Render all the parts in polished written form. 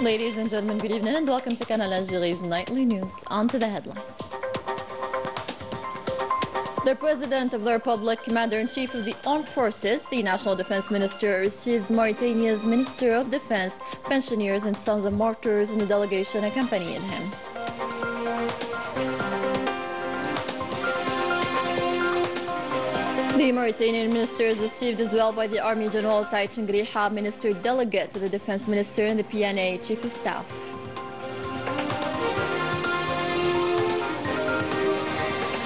Ladies and gentlemen, good evening and welcome to Canal Algérie's nightly news. On to the headlines. The President of the Republic, Commander-in-Chief of the Armed Forces, the National Defense Minister, receives Mauritania's Minister of Defense, pensioners and sons of martyrs in the delegation accompanying him. The Mauritanian minister is received as well by the Army General Saïd Chengriha, Minister Delegate to the Defense Minister and the PNA Chief of Staff.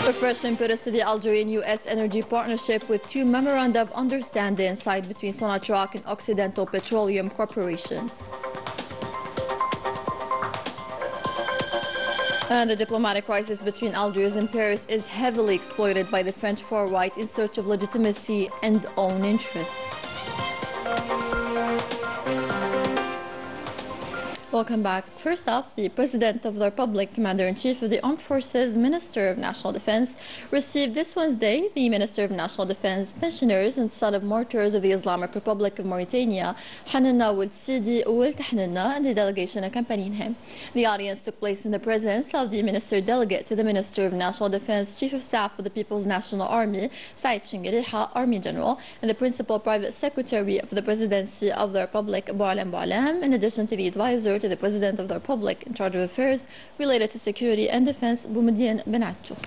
A fresh impetus to the Algerian-U.S. energy partnership with two memoranda of understanding signed between Sonatrach and Occidental Petroleum Corporation. And the diplomatic crisis between Algiers and Paris is heavily exploited by the French far right in search of legitimacy and own interests. Welcome back. First off, the President of the Republic, Commander-in-Chief of the Armed Forces, Minister of National Defense, received this Wednesday the Minister of National Defense, pensioners and son of martyrs of the Islamic Republic of Mauritania, Hanana Ould Sidi Ould Hanana, and the delegation accompanying him. The audience took place in the presence of the Minister Delegate to the Minister of National Defense, Chief of Staff of the People's National Army, Saïd Chengriha, Army General, and the Principal Private Secretary of the Presidency of the Republic, Boualam Boualam, in addition to the advisor to the President of the Republic in charge of affairs related to security and defense, Boumediene Ben Attou.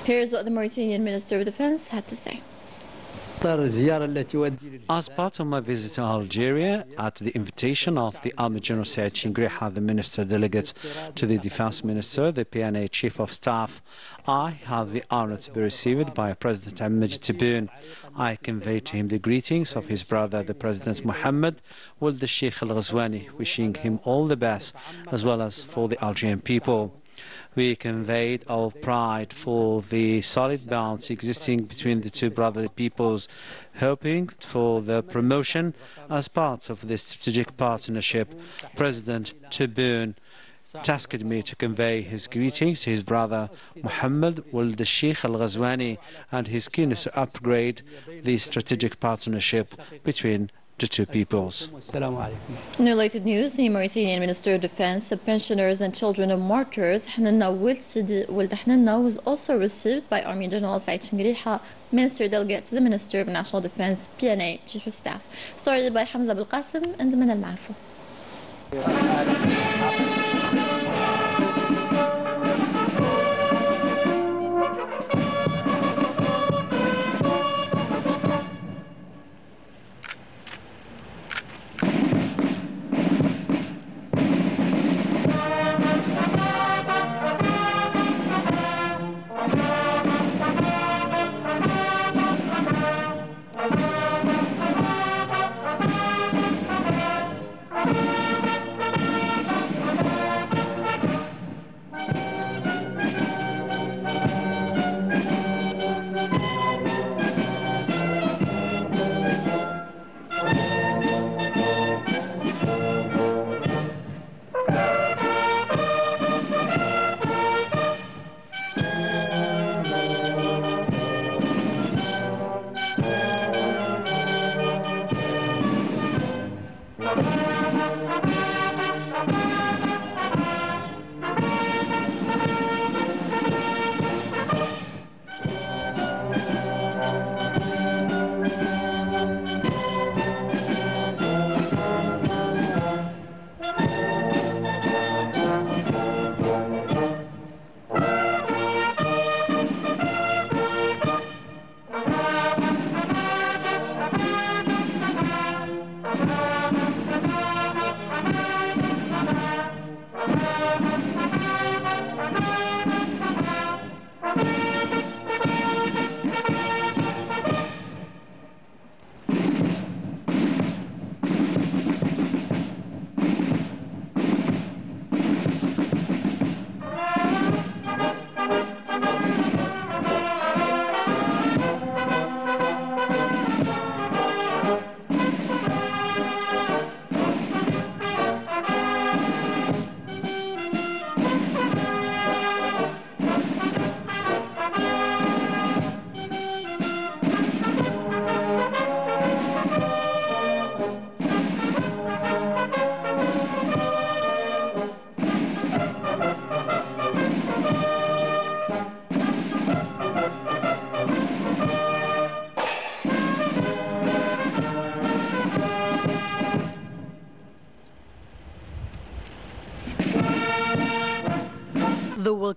Here's what the Mauritanian Minister of Defense had to say. As part of my visit to Algeria, at the invitation of the Army General Saïd Chengriha, the Minister Delegate to the Defense Minister, the PNA Chief of Staff, I had the honor to be received by President Ahmed Tebboune. I conveyed to him the greetings of his brother, the President Mohammed Ould Sheikh Al Ghazouani, wishing him all the best, as well as for the Algerian people. We conveyed our pride for the solid bonds existing between the two brotherly peoples, hoping for the promotion as part of this strategic partnership. President Tebboune tasked me to convey his greetings to his brother Mohammed Ould Sheikh Al Ghazouani and his keenness to upgrade the strategic partnership between the two peoples. In related news, the Mauritanian Minister of Defense, pensioners and children of martyrs, Hanana Ould Sidi Ould Hanana, was also received by Army General Saïd Chengriha, Minister Delegate to the Minister of National Defense, PNA Chief of Staff. Started by Hamza Belqasim and Manal Marfou.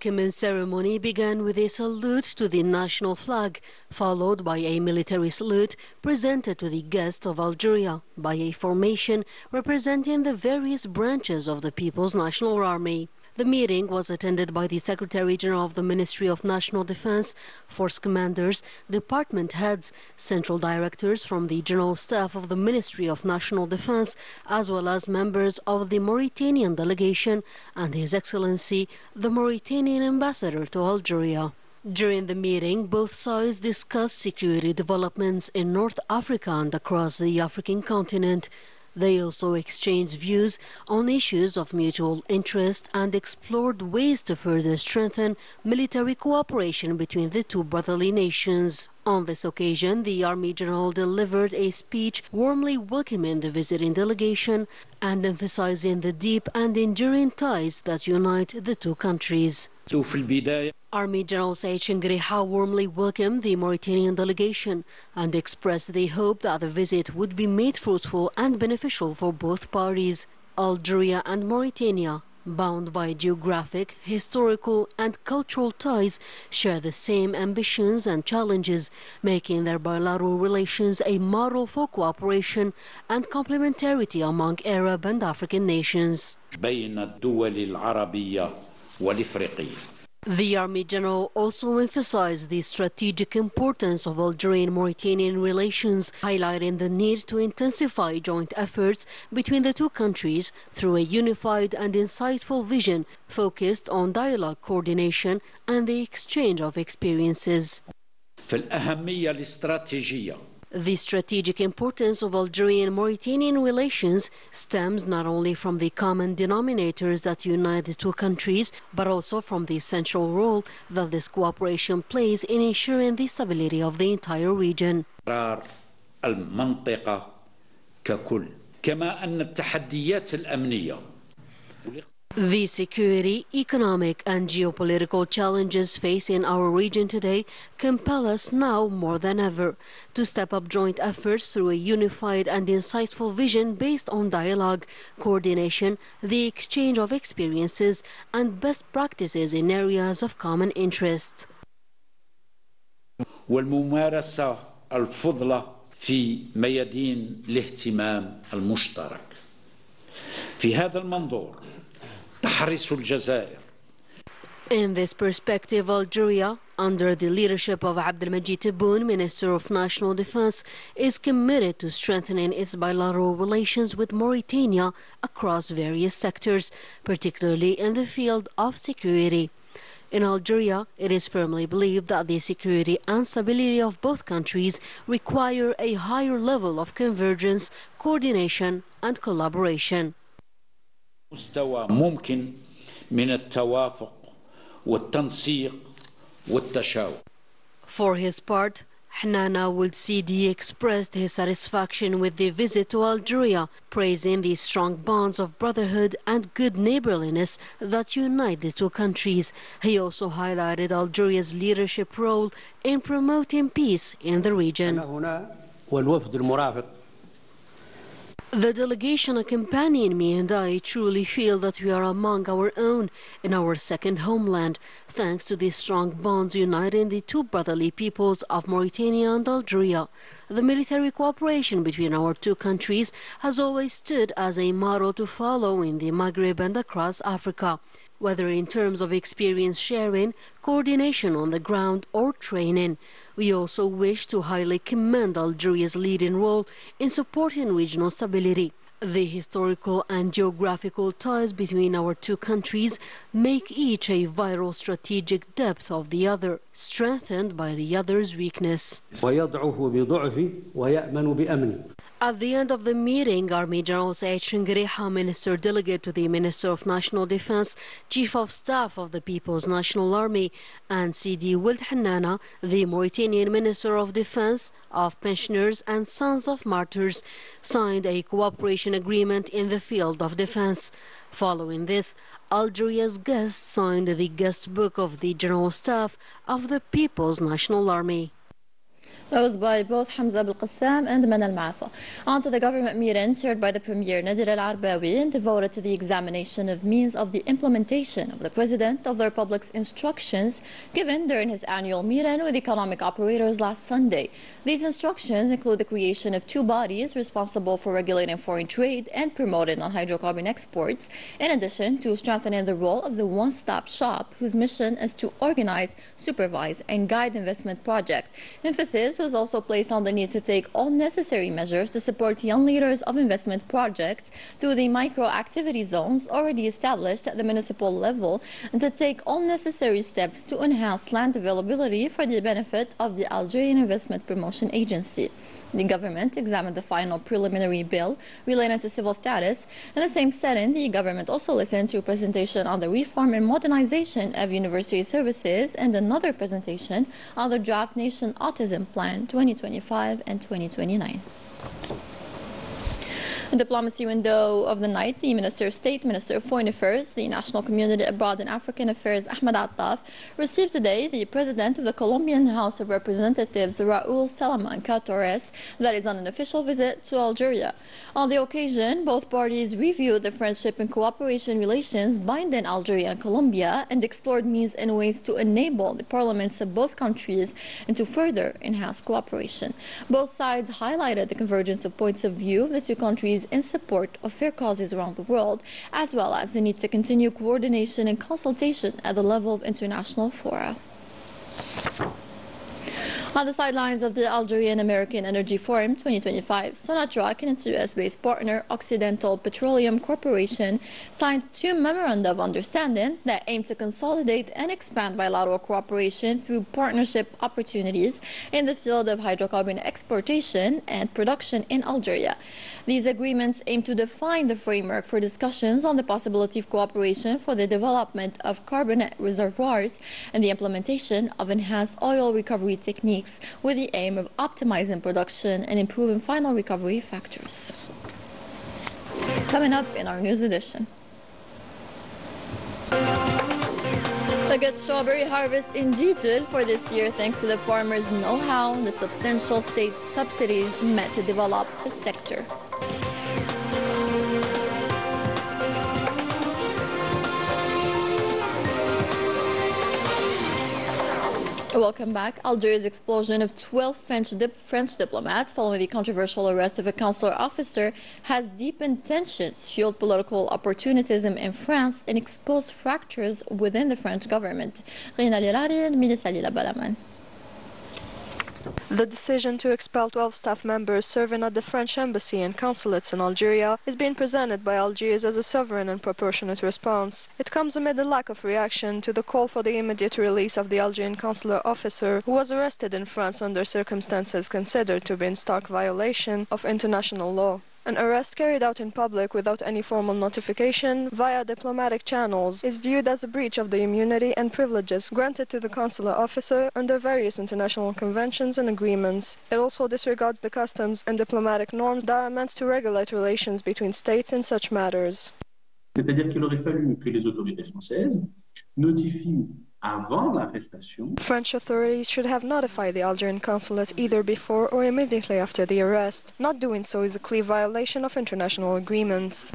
welcoming ceremony began with a salute to the national flag, followed by a military salute presented to the guests of Algeria by a formation representing the various branches of the People's National Army. The meeting was attended by the Secretary-General of the Ministry of National Defense, force commanders, department heads, central directors from the General Staff of the Ministry of National Defense, as well as members of the Mauritanian delegation and His Excellency, the Mauritanian Ambassador to Algeria. During the meeting, both sides discussed security developments in North Africa and across the African continent. They also exchanged views on issues of mutual interest and explored ways to further strengthen military cooperation between the two brotherly nations. On this occasion, the Army General delivered a speech warmly welcoming the visiting delegation and emphasizing the deep and enduring ties that unite the two countries. Army General Said Chengreha warmly welcomed the Mauritanian delegation and expressed the hope that the visit would be made fruitful and beneficial for both parties. Algeria and Mauritania, bound by geographic, historical and cultural ties, share the same ambitions and challenges, making their bilateral relations a model for cooperation and complementarity among Arab and African nations. The Army General also emphasized the strategic importance of Algerian-Mauritanian relations, highlighting the need to intensify joint efforts between the two countries through a unified and insightful vision focused on dialogue, coordination and the exchange of experiences. The strategic importance of Algerian-Mauritanian relations stems not only from the common denominators that unite the two countries, but also from the essential role that this cooperation plays in ensuring the stability of the entire region. The security, economic and geopolitical challenges facing our region today compel us now more than ever to step up joint efforts through a unified and insightful vision based on dialogue, coordination, the exchange of experiences and best practices in areas of common interest. والممارسة الفضلة في ميادين الاهتمام المشترك. في هذا المنظور In this perspective, Algeria, under the leadership of Abdelmajid Tebboune, Minister of National Defense, is committed to strengthening its bilateral relations with Mauritania across various sectors, particularly in the field of security. In Algeria, it is firmly believed that the security and stability of both countries require a higher level of convergence, coordination and collaboration. مستوى ممكن من التوافق والتنسيق والتشاور. For his part, Hanana Ould Sidi expressed his satisfaction with the visit to Algeria, praising the strong bonds of brotherhood and good neighborliness that unite the two countries. He also highlighted Algeria's leadership role in promoting peace in the region. The delegation accompanying me and I truly feel that we are among our own in our second homeland, thanks to the strong bonds uniting the two brotherly peoples of Mauritania and Algeria. The military cooperation between our two countries has always stood as a model to follow in the Maghreb and across Africa, whether in terms of experience sharing, coordination on the ground or training. We also wish to highly commend Algeria's leading role in supporting regional stability. The historical and geographical ties between our two countries make each a vital strategic depth of the other, strengthened by the other's weakness. At the end of the meeting, Army General Said Chengreha, Minister Delegate to the Minister of National Defense, Chief of Staff of the People's National Army, and Sidi Ould Hanana, the Mauritanian Minister of Defense, of Pensioners and Sons of Martyrs, signed a cooperation agreement in the field of defense. Following this, Algeria's guests signed the guest book of the General Staff of the People's National Army. That was by both Hamza Belqassam and Manal Maafa. On to the government meeting chaired by the Premier Nadir Al-Arbawi and devoted to the examination of means of the implementation of the President of the Republic's instructions given during his annual meeting with economic operators last Sunday. These instructions include the creation of two bodies responsible for regulating foreign trade and promoting non-hydrocarbon exports, in addition to strengthening the role of the one-stop shop whose mission is to organize, supervise, and guide investment projects. Emphasis was also placed on the need to take all necessary measures to support young leaders of investment projects through the micro-activity zones already established at the municipal level and to take all necessary steps to enhance land availability for the benefit of the Algerian Investment Promotion Agency. The government examined the final preliminary bill related to civil status. In the same setting, the government also listened to a presentation on the reform and modernization of university services and another presentation on the draft Nation Autism Plan 2025 and 2029. In diplomacy window of the night, the Minister of State, Minister of Foreign Affairs, the National Community Abroad and African Affairs, Ahmed Attaf, received today the President of the Colombian House of Representatives, Raúl Salamanca Torres, that is on an official visit to Algeria. On the occasion, both parties reviewed the friendship and cooperation relations binding Algeria and Colombia and explored means and ways to enable the parliaments of both countries and to further enhance cooperation. Both sides highlighted the convergence of points of view of the two countries in support of fair causes around the world, as well as the need to continue coordination and consultation at the level of international fora. On the sidelines of the Algerian American Energy Forum 2025, Sonatrach and its US-based partner Occidental Petroleum Corporation signed two memoranda of understanding that aim to consolidate and expand bilateral cooperation through partnership opportunities in the field of hydrocarbon exportation and production in Algeria. These agreements aim to define the framework for discussions on the possibility of cooperation for the development of carbonate reservoirs and the implementation of enhanced oil recovery techniques with the aim of optimizing production and improving final recovery factors. Coming up in our news edition. A good strawberry harvest in Jitul for this year thanks to the farmers' know-how and the substantial state subsidies meant to develop the sector. Welcome back. Algeria's expulsion of 12 French diplomats following the controversial arrest of a consular officer has deepened tensions, fueled political opportunism in France, and exposed fractures within the French government. The decision to expel 12 staff members serving at the French embassy and consulates in Algeria is being presented by Algiers as a sovereign and proportionate response. It comes amid the lack of reaction to the call for the immediate release of the Algerian consular officer who was arrested in France under circumstances considered to be in stark violation of international law. An arrest carried out in public without any formal notification via diplomatic channels is viewed as a breach of the immunity and privileges granted to the consular officer under various international conventions and agreements. It also disregards the customs and diplomatic norms that are meant to regulate relations between states in such matters. C'est-à-dire qu'il aurait fallu que les autorités françaises notifient French authorities should have notified the Algerian consulate either before or immediately after the arrest. Not doing so is a clear violation of international agreements.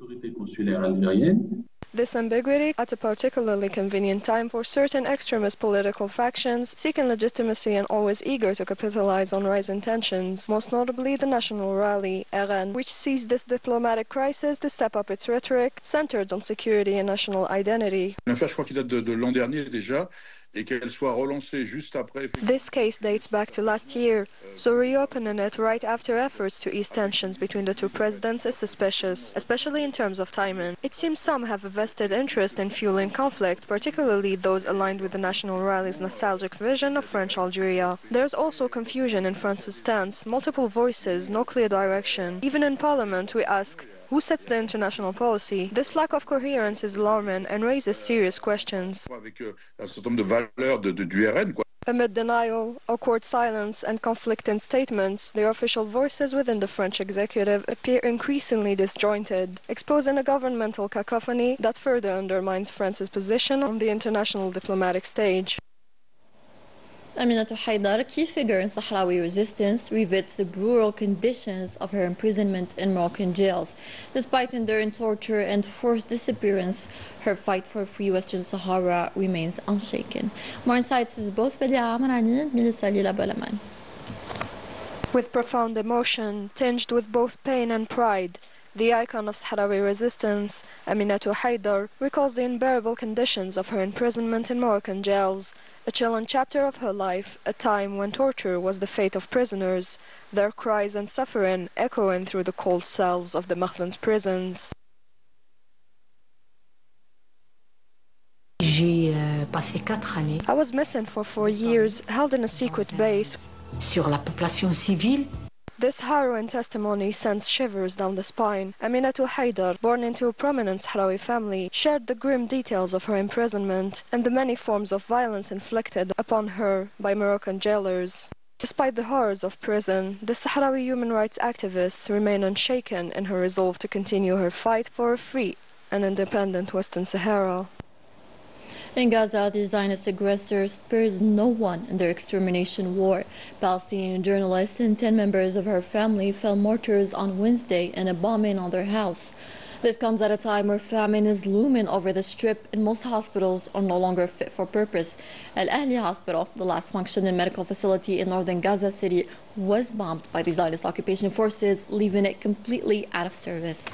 This ambiguity, at a particularly convenient time for certain extremist political factions seeking legitimacy and always eager to capitalize on rising tensions, most notably the National Rally, RN, which seized this diplomatic crisis to step up its rhetoric centered on security and national identity. L'affaire, je crois qu'il date de l'an dernier déjà. Et qu'elle soit relancée juste après. This case dates back to last year, so reopening it right after efforts to ease tensions between the two presidents is suspicious, especially in terms of timing. It seems some have a vested interest in fueling conflict, particularly those aligned with the National Rally's nostalgic vision of French Algeria. There's also confusion in France's stance, multiple voices, no clear direction. Even in Parliament, we ask, who sets the international policy? This lack of coherence is alarming and raises serious questions. Amid denial, awkward silence, and conflicting statements, the official voices within the French executive appear increasingly disjointed, exposing a governmental cacophony that further undermines France's position on the international diplomatic stage. Aminata Haidar, a key figure in Sahrawi resistance, revisits the brutal conditions of her imprisonment in Moroccan jails. Despite enduring torture and forced disappearance, her fight for free Western Sahara remains unshaken. More insights with both Belia Amarani and Melissa Lila Balaman. With profound emotion, tinged with both pain and pride, the icon of Sahrawi resistance, Aminata Haidar, recalls the unbearable conditions of her imprisonment in Moroccan jails, a chilling chapter of her life, a time when torture was the fate of prisoners, their cries and suffering echoing through the cold cells of the Makhzen's prisons. I was missing for 4 years, held in a secret base. Sur la population civile. This harrowing testimony sends shivers down the spine. Aminata Haidar, born into a prominent Sahrawi family, shared the grim details of her imprisonment and the many forms of violence inflicted upon her by Moroccan jailers. Despite the horrors of prison, the Sahrawi human rights activist remained unshaken in her resolve to continue her fight for a free and independent Western Sahara. In Gaza, the Zionist aggressor spares no one in their extermination war. Palestinian journalist and 10 members of her family fell martyrs on Wednesday in a bombing on their house. This comes at a time where famine is looming over the strip and most hospitals are no longer fit for purpose. Al Ahli Hospital, the last functioning medical facility in northern Gaza City, was bombed by the Zionist occupation forces, leaving it completely out of service.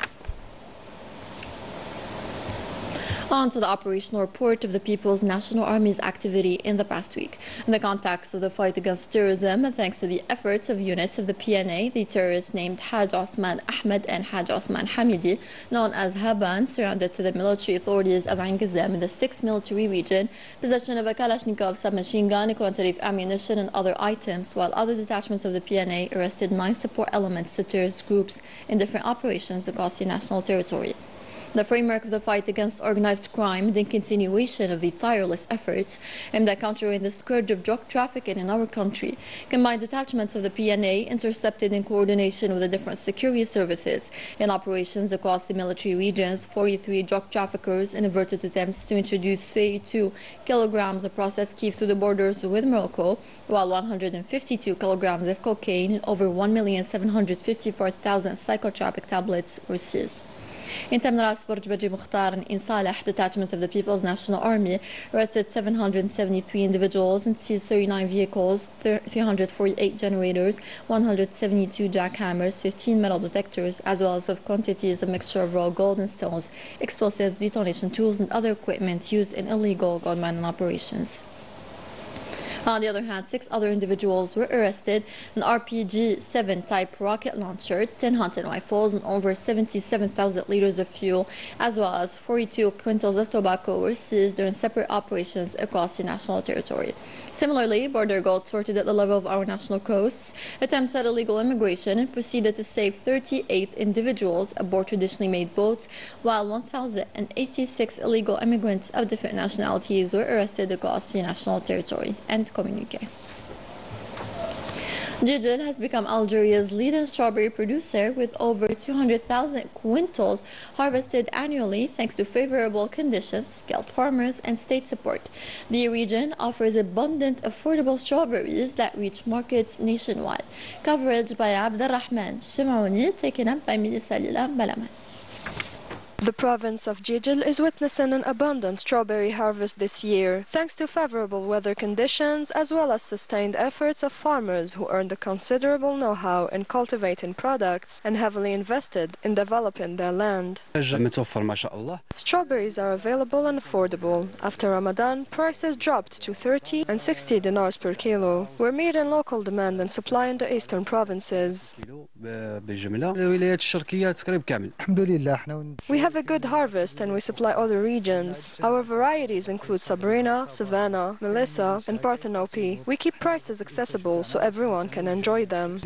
On to the operational report of the People's National Army's activity in the past week. In the context of the fight against terrorism, and thanks to the efforts of units of the PNA, the terrorists named Haj Osman Ahmed and Haj Osman Hamidi, known as Haban, surrendered to the military authorities of Ain Gazzam in the 6th military region, possession of a Kalashnikov submachine gun, a quantity of ammunition and other items, while other detachments of the PNA arrested 9 support elements to terrorist groups in different operations across the national territory. The framework of the fight against organized crime, the continuation of the tireless efforts aimed at countering the scourge of drug trafficking in our country, combined detachments of the PNA intercepted in coordination with the different security services in operations across the military regions 43 drug traffickers in averted attempts to introduce 32 kilograms of processed keef through the borders with Morocco, while 152 kilograms of cocaine and over 1,754,000 psychotropic tablets were seized. In Tamras, Burj Baji Mukhtar and In Saleh, detachments of the People's National Army arrested 773 individuals and seized 39 vehicles, 348 generators, 172 jackhammers, 15 metal detectors, as well as quantities of mixture of raw gold and stones, explosives, detonation tools, and other equipment used in illegal gold mining operations. On the other hand, 6 other individuals were arrested. An RPG-7 type rocket launcher, 10 hunting rifles, and over 77,000 liters of fuel, as well as 42 quintals of tobacco were seized during separate operations across the national territory. Similarly, border guards sorted at the level of our national coasts, attempts at illegal immigration, and proceeded to save 38 individuals aboard traditionally made boats, while 1,086 illegal immigrants of different nationalities were arrested across the national territory. And communique. Jijil has become Algeria's leading strawberry producer with over 200,000 quintals harvested annually thanks to favorable conditions, skilled farmers, and state support. The region offers abundant, affordable strawberries that reach markets nationwide. Coverage by Abdelrahman Shimaouni, taken up by Melissa Lila Balaman. The province of Jijil is witnessing an abundant strawberry harvest this year, thanks to favorable weather conditions as well as sustained efforts of farmers who earned a considerable know-how in cultivating products and heavily invested in developing their land. Strawberries are available and affordable. After Ramadan, prices dropped to 30 and 60 dinars per kilo. We're meeting local demand and supply in the eastern provinces. We have a good harvest and we supply other regions. Our varieties include Sabrina, Savannah, Melissa, and Parthenope. We keep prices accessible so everyone can enjoy them.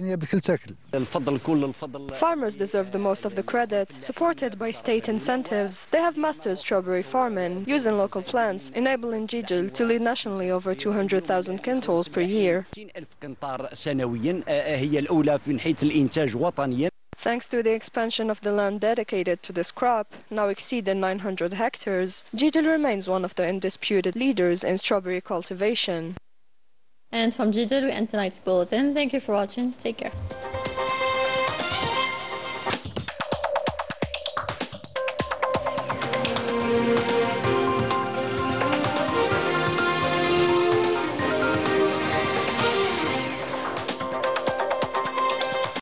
Farmers deserve the most of the credit, supported by state incentives. They have mastered strawberry farming, using local plants, enabling Jijil to lead nationally over 200,000 quintals per year. Thanks to the expansion of the land dedicated to this crop, now exceeding 900 hectares, Jijil remains one of the undisputed leaders in strawberry cultivation. And from Jeddah, we end tonight's bulletin. Thank you for watching. Take care.